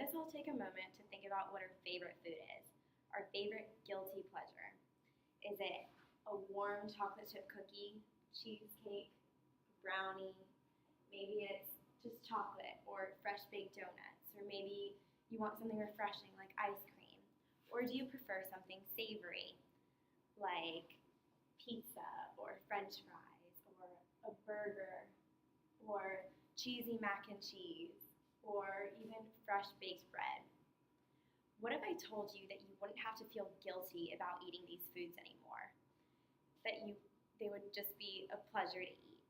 us all take a moment to think about what our favorite food is, our favorite guilty pleasure. Is it a warm chocolate chip cookie, cheesecake, brownie? Maybe it's just chocolate or fresh baked donuts, or maybe you want something refreshing like ice cream. Or do you prefer something savory like pizza or french fries or a burger or cheesy mac and cheese or even fresh baked bread? What if I told you that you wouldn't have to feel guilty about eating these foods anymore? That they would just be a pleasure to eat.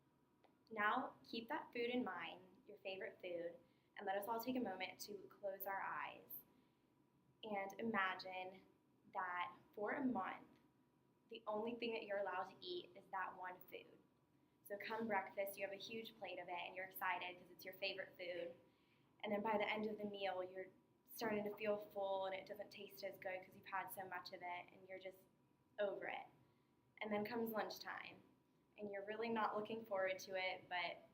Now, keep that food in mind, your favorite food, and let us all take a moment to close our eyes and imagine that for a month, the only thing that you're allowed to eat is that one food. So come breakfast, you have a huge plate of it, and you're excited because it's your favorite food. And then by the end of the meal, you're starting to feel full, and it doesn't taste as good because you've had so much of it, and you're just over it. And then comes lunchtime, and you're really not looking forward to it, but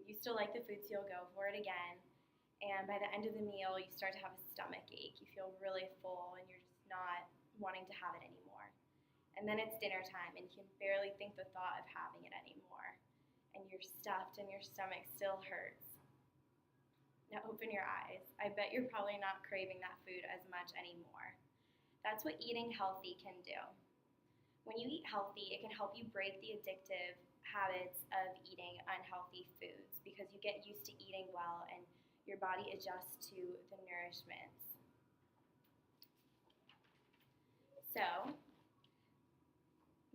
you still like the food, so you'll go for it again. And by the end of the meal, you start to have a stomach ache. You feel really full, and you're just not wanting to have it anymore. And then it's dinner time, and you can barely think the thought of having it anymore. And you're stuffed, and your stomach still hurts. Now open your eyes. I bet you're probably not craving that food as much anymore. That's what eating healthy can do. When you eat healthy, it can help you break the addictive habits of eating unhealthy foods because you get used to eating well and your body adjusts to the nourishments. So,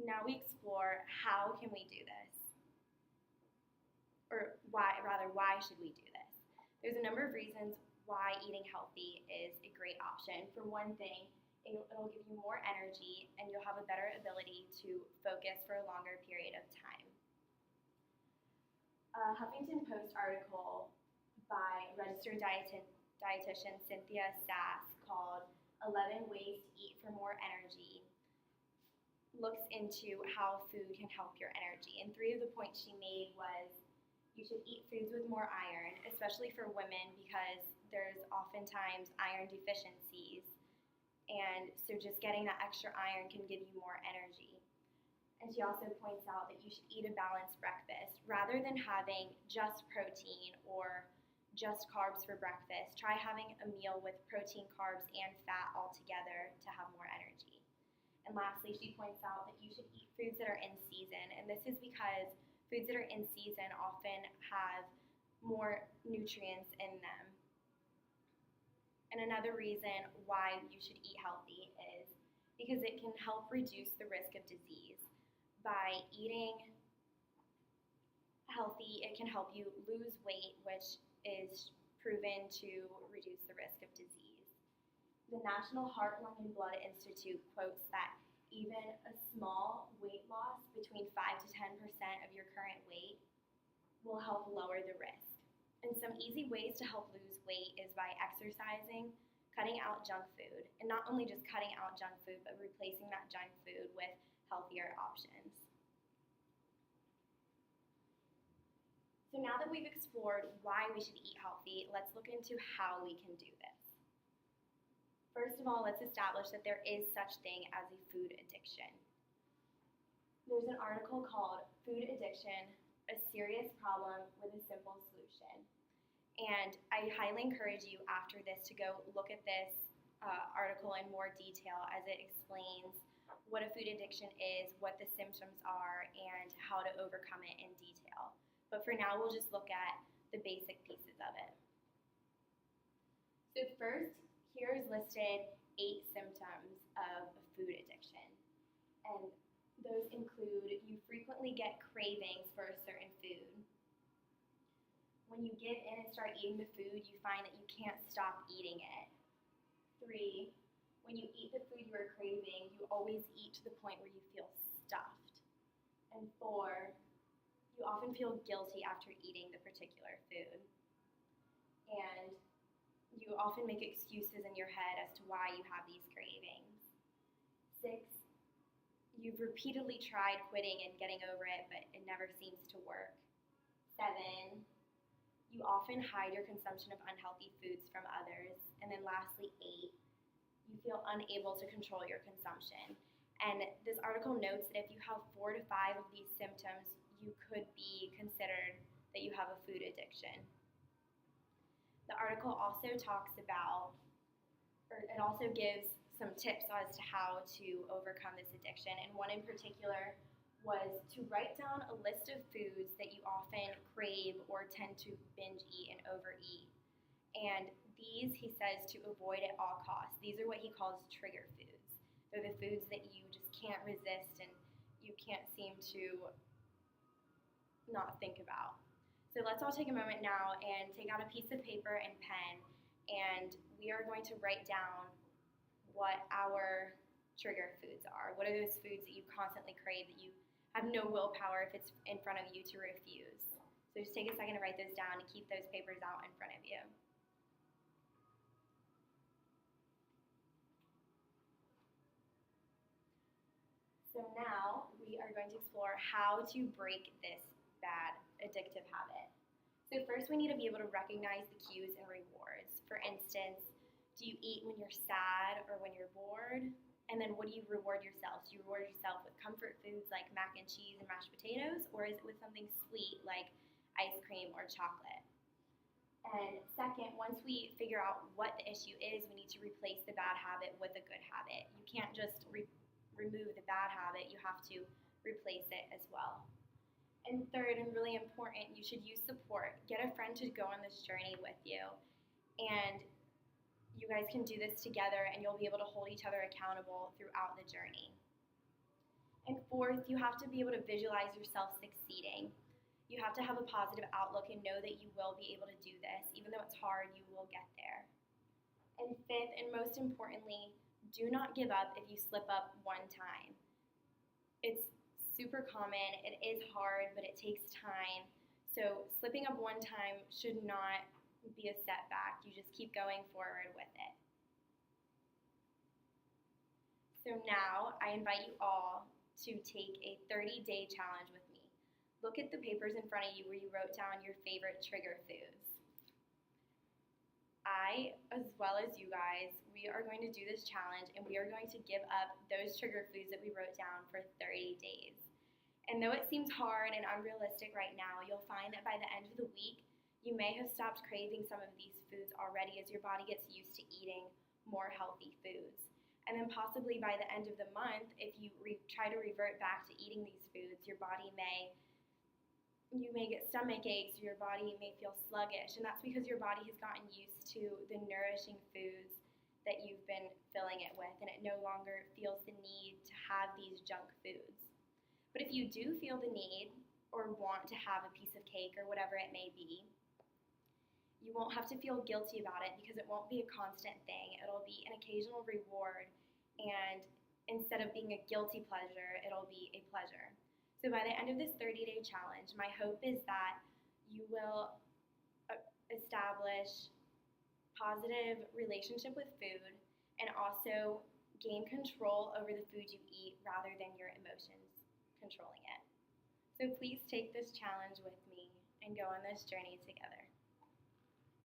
now we explore how can we do this? Or why should we do this? There's a number of reasons why eating healthy is a great option. For one thing, it'll give you more energy and you'll have a better ability to focus for a longer period of time. A Huffington Post article by registered dietitian Cynthia Sass called 11 Ways to Eat for More Energy looks into how food can help your energy. And 3 of the points she made was you should eat foods with more iron, especially for women because there's oftentimes iron deficiencies. And so just getting that extra iron can give you more energy. And she also points out that you should eat a balanced breakfast. Rather than having just protein or just carbs for breakfast, try having a meal with protein, carbs, and fat all together to have more energy. And lastly, she points out that you should eat foods that are in season. And this is because foods that are in season often have more nutrients in them. And another reason why you should eat healthy is because it can help reduce the risk of disease. By eating healthy, it can help you lose weight, which is proven to reduce the risk of disease. The National Heart, Lung, and Blood Institute quotes that even a small weight loss between 5 to 10% of your current weight will help lower the risk. And some easy ways to help lose weight is by exercising, cutting out junk food, and not only just cutting out junk food, but replacing that junk food with healthier options. So now that we've explored why we should eat healthy, let's look into how we can do this. First of all, let's establish that there is such thing as a food addiction. There's an article called Food Addiction, a Serious Problem with a Simple Solution. And I highly encourage you after this to go look at this article in more detail as it explains what a food addiction is, what the symptoms are, and how to overcome it in detail. But for now, we'll just look at the basic pieces of it. So first, here is listed 8 symptoms of a food addiction. And those include you frequently get cravings for a certain food. When you give in and start eating the food, you find that you can't stop eating it. 3, when you eat the food you are craving, you always eat to the point where you feel stuffed. And 4, you often feel guilty after eating the particular food. And you often make excuses in your head as to why you have these cravings. 6, you've repeatedly tried quitting and getting over it, but it never seems to work. 7, you often hide your consumption of unhealthy foods from others. And then lastly, 8, you feel unable to control your consumption. And this article notes that if you have 4 to 5 of these symptoms, you could be considered that you have a food addiction. The article also talks about, or it also gives some tips as to how to overcome this addiction. And one in particular was to write down a list of foods that you often crave or tend to binge eat and overeat. And these, he says, to avoid at all costs. These are what he calls trigger foods. They're the foods that you just can't resist and you can't seem to not think about. So let's all take a moment now and take out a piece of paper and pen, and we are going to write down what our trigger foods are. What are those foods that you constantly crave that you have no willpower if it's in front of you to refuse? So just take a second to write those down and keep those papers out in front of you. So now we are going to explore how to break this bad addictive habit. So first we need to be able to recognize the cues and rewards. For instance, do you eat when you're sad or when you're bored? And then what do you reward yourself? Do you reward yourself with comfort foods like mac and cheese and mashed potatoes, or is it with something sweet like ice cream or chocolate? And second, once we figure out what the issue is, we need to replace the bad habit with a good habit. You can't just remove the bad habit, you have to replace it as well. And third, and really important, you should use support. Get a friend to go on this journey with you. And you guys can do this together and you'll be able to hold each other accountable throughout the journey. And fourth, you have to be able to visualize yourself succeeding. You have to have a positive outlook and know that you will be able to do this. Even though it's hard, you will get there. And fifth, and most importantly, do not give up if you slip up one time. It's super common, it is hard, but it takes time. So slipping up one time should not be a setback. You just keep going forward with it. So now I invite you all to take a 30-day challenge with me. Look at the papers in front of you where you wrote down your favorite trigger foods. I, as well as you guys, we are going to do this challenge and we are going to give up those trigger foods that we wrote down for 30 days. And though it seems hard and unrealistic right now, you'll find that by the end of the week, you may have stopped craving some of these foods already as your body gets used to eating more healthy foods. And then possibly by the end of the month, if you try to revert back to eating these foods, you may get stomach aches, your body may feel sluggish, and that's because your body has gotten used to the nourishing foods that you've been filling it with, and it no longer feels the need to have these junk foods. But if you do feel the need or want to have a piece of cake or whatever it may be, you won't have to feel guilty about it because it won't be a constant thing. It'll be an occasional reward, and instead of being a guilty pleasure, it'll be a pleasure. So by the end of this 30-day challenge, my hope is that you will establish positive relationship with food and also gain control over the food you eat rather than your emotions controlling it. So please take this challenge with me and go on this journey together.